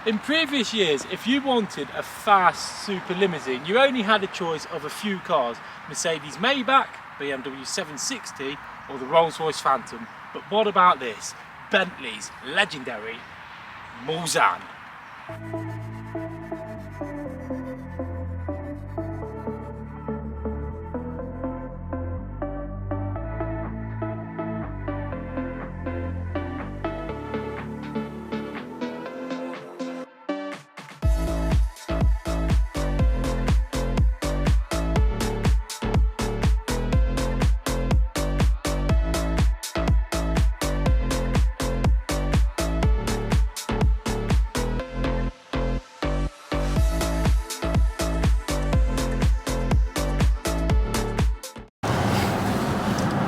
In previous years, if you wanted a fast super limousine, you only had a choice of a few cars: Mercedes Maybach, BMW 760 or the Rolls-Royce Phantom. But what about this? Bentley's legendary Mulsanne.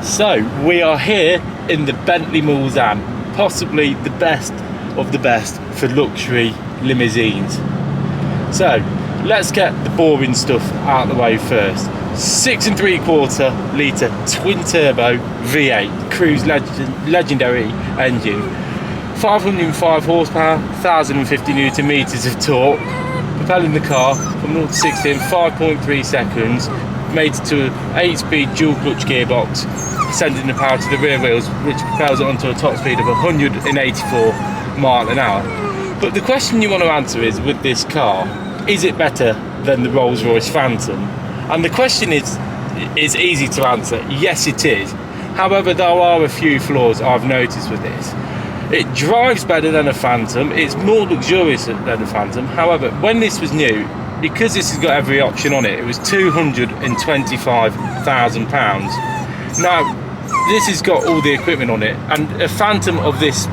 So we are here in the Bentley Mulsanne, possibly the best of the best for luxury limousines. So let's get the boring stuff out of the way first. 6.75 litre twin turbo V8 cruise legendary engine, 505 horsepower, 1050 newton meters of torque, propelling the car from 0 to 60 in 5.3 seconds, made to an 8-speed dual clutch gearbox, sending the power to the rear wheels, which propels it onto a top speed of 184 mile an hour. But the question you want to answer is, with this car, is it better than the Rolls-Royce Phantom? And the question is easy to answer. Yes, it is. However, there are a few flaws I've noticed with this. It drives better than a Phantom. It's more luxurious than a Phantom. However, when this was new, because this has got every option on it, it was £225,000. Now, this has got all the equipment on it, and a Phantom of this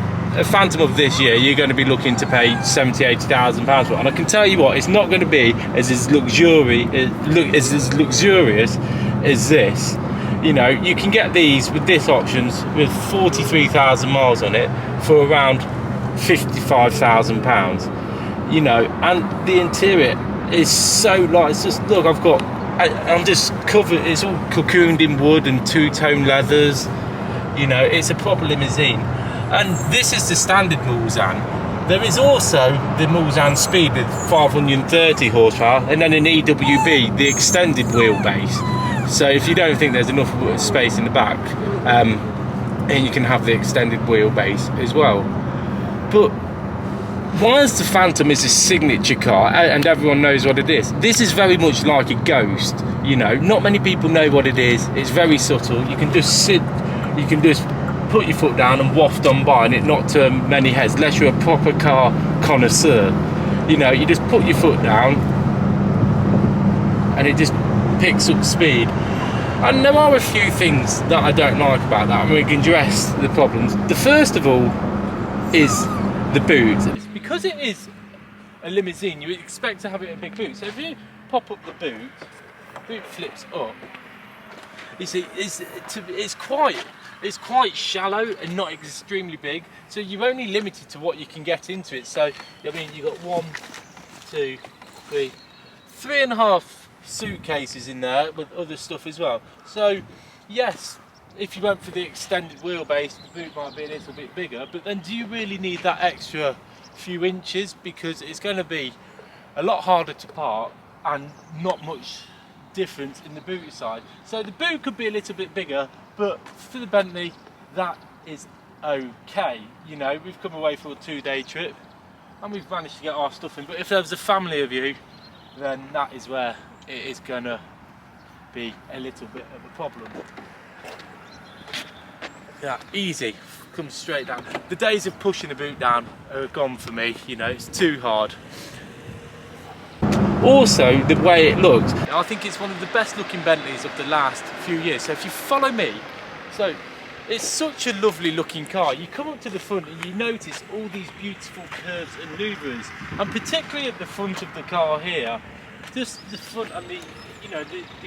year, you're going to be looking to pay £70,000-80,000 for. And I can tell you what, it's not going to be as luxurious as this. You know, you can get these with this options with 43,000 miles on it for around £55,000. You know, and the interior is so light. It's just, look, I'm just covered, it's all cocooned in wood and two-tone leathers. You know, it's a proper limousine. And this is the standard Mulsanne. There is also the Mulsanne Speed with 530 horsepower, and then an EWB, the extended wheelbase. So if you don't think there's enough space in the back, and you can have the extended wheelbase as well. But whilst the Phantom is a signature car and everyone knows what it is, this is very much like a Ghost. You know, not many people know what it is. It's very subtle. You can just put your foot down and waft on by, and it not turn many heads, unless you're a proper car connoisseur. You know, you just put your foot down and it just picks up speed. And there are a few things that I don't like about that, and we can address the problems. The first of all is the boot. Because it is a limousine, you expect to have it a big boot. So if you pop up the boot flips up. You see, it's quite shallow and not extremely big. So you're only limited to what you can get into it. So I mean, you've got 1, 2, 3, 3.5 suitcases in there with other stuff as well. So yes, if you went for the extended wheelbase, the boot might be a little bit bigger, but then do you really need that extra few inches? Because it's going to be a lot harder to park and not much difference in the boot side. So the boot could be a little bit bigger, but for the Bentley, that is okay. You know, we've come away for a 2-day trip and we've managed to get our stuff in. But if there was a family of you, then that is where it is gonna be a little bit of a problem. Yeah, easy, comes straight down. The days of pushing the boot down are gone for me. You know, it's too hard. Also, the way it looks, I think it's one of the best looking Bentleys of the last few years. So if you follow me, so it's such a lovely looking car. You come up to the front and you notice all these beautiful curves and louvers, and particularly at the front of the car here, just the front and the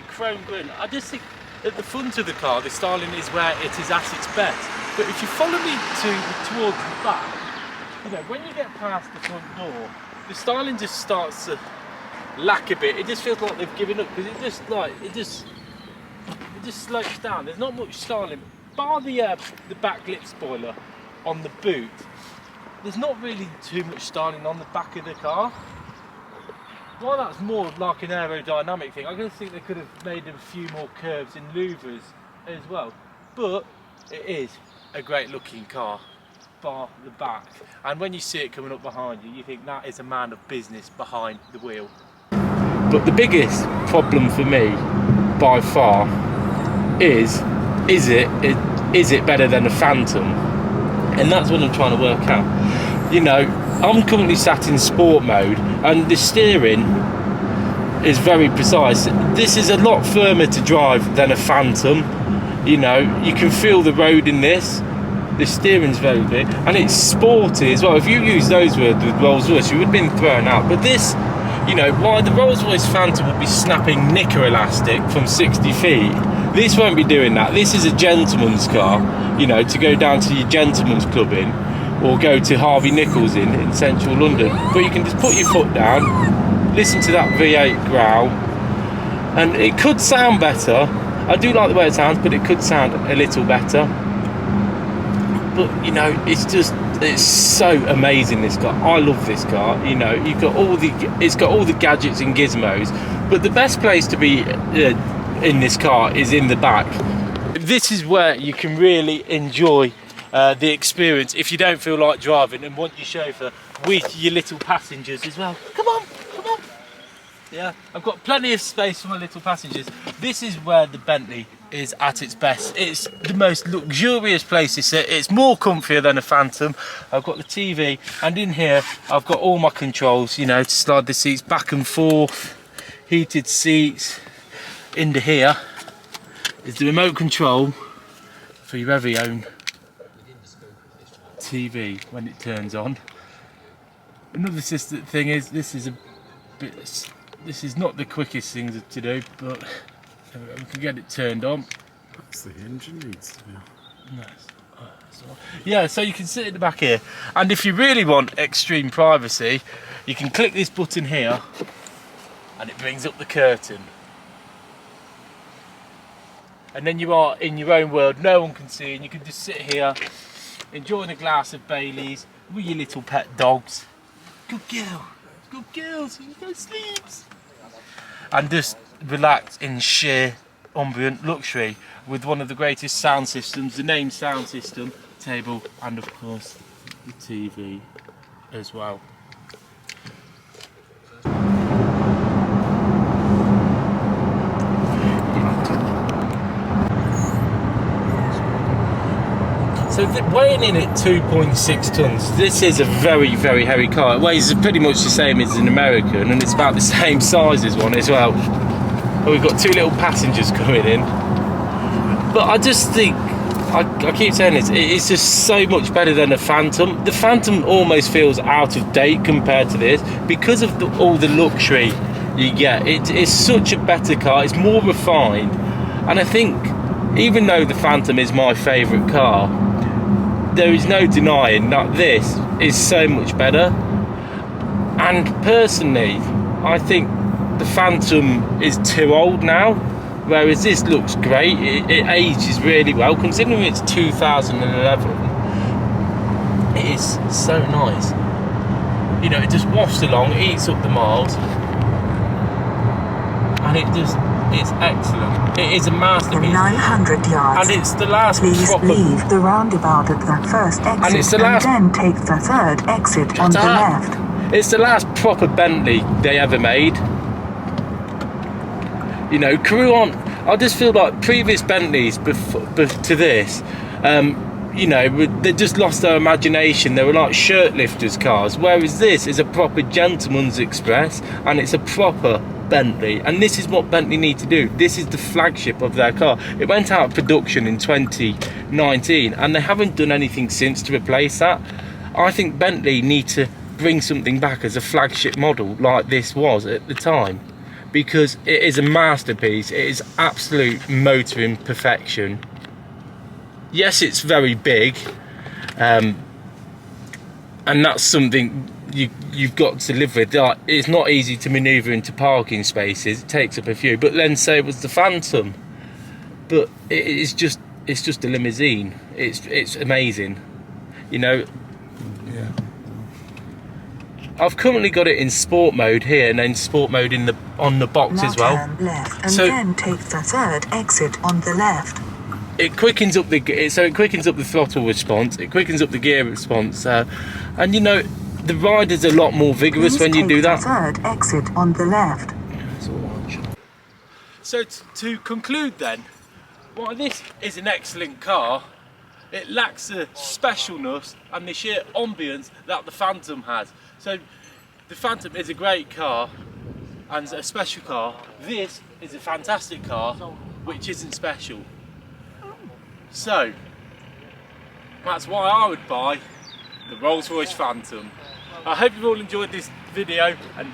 chrome grille. I just think at the front of the car, the styling is where it is at its best. But if you follow me towards the back, you know, when you get past the front door, the styling just starts to lack a bit. It just feels like they've given up, because it just slopes down. There's not much styling, bar the back lip spoiler on the boot. there's not really too much styling on the back of the car. While that's more like an aerodynamic thing, I just think they could have made a few more curves and louvers as well. But it is a great looking car, bar the back. And when you see it coming up behind you, you think that is a man of business behind the wheel. But the biggest problem for me, by far, is it better than a Phantom? And that's what I'm trying to work out. You know, I'm currently sat in sport mode, and the steering is very precise. This is a lot firmer to drive than a Phantom. You know, you can feel the road in this. The steering's very big, and it's sporty as well. If you use those words with Rolls-Royce, you would have been thrown out. But this, you know, while the Rolls-Royce Phantom would be snapping knicker elastic from 60 feet, this won't be doing that. This is a gentleman's car, you know, to go down to your gentleman's club in, or go to Harvey Nichols in central London. But you can just put your foot down, listen to that V8 growl, and it could sound better. I do like the way it sounds, but it could sound a little better. But you know, it's so amazing, this car. I love this car. You know, it's got all the gadgets and gizmos, but the best place to be in this car is in the back. This is where you can really enjoy the experience if you don't feel like driving and want your chauffeur with your little passengers as well. Come on, come on. Yeah, I've got plenty of space for my little passengers. This is where the Bentley is at its best. It's the most luxurious place to sit. It's more comfier than a Phantom. I've got the TV, and in here I've got all my controls, you know, to slide the seats back and forth, heated seats. Into here is the remote control for your very own TV when it turns on. Another thing is, this is not the quickest thing to do, but we can get it turned on. That's the engine needs to be. Nice. Yeah, so you can sit in the back here, and if you really want extreme privacy, you can click this button here, and it brings up the curtain. And then you are in your own world, no one can see, and you can just sit here, enjoying a glass of Baileys with your little pet dogs. Good girl, good girls, you go sleeps. And just relax in sheer ambient luxury with one of the greatest sound systems, the name sound system, table, and of course the TV as well. So weighing in at 2.6 tons, this is a very, very heavy car. It weighs pretty much the same as an American, and it's about the same size as one as well. And we've got two little passengers coming in. But I just think, I keep saying this, it's just so much better than a Phantom. The Phantom almost feels out of date compared to this, because of all the luxury you get. It's such a better car, it's more refined. And I think, even though the Phantom is my favourite car, there is no denying that this is so much better. And personally, I think the Phantom is too old now, whereas this looks great. It ages really well, considering it's 2011. It is so nice. You know, it just wafts along, it eats up the miles, and it's excellent. It is a masterpiece. In 900 yards. And it's the last Please proper... leave the roundabout at the first exit, And it's the last... then take the third exit on the left. It's the last proper Bentley they ever made. You know, Crew on... I just feel like previous Bentleys to this, you know, they just lost their imagination. They were like shirt lifters cars, whereas this is a proper gentleman's express, and it's a proper Bentley, and this is what Bentley need to do. This is the flagship of their car. It went out of production in 2019, and they haven't done anything since to replace that. I think Bentley need to bring something back as a flagship model like this was at the time, because it is a masterpiece. It is absolute motoring perfection. Yes, it's very big, and that's something you've got to live with. Like, it's not easy to manoeuvre into parking spaces. It takes up a few. But then say it was the Phantom, but it's just a limousine. It's amazing, you know. Yeah. I've currently got it in sport mode here, and then sport mode on the box Now as well. turn left and So- then take the third exit on the left. It quickens up the throttle response. It quickens up the gear response, and you know the ride is a lot more vigorous Please when you take do the that. third exit on the left. So to conclude then, while this is an excellent car, it lacks the specialness and the sheer ambience that the Phantom has. So the Phantom is a great car and a special car. This is a fantastic car which isn't special. So that's why I would buy the Rolls-Royce Phantom. I hope you've all enjoyed this video, and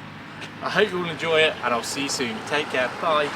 I hope you all enjoy it, and I'll see you soon. Take care, bye.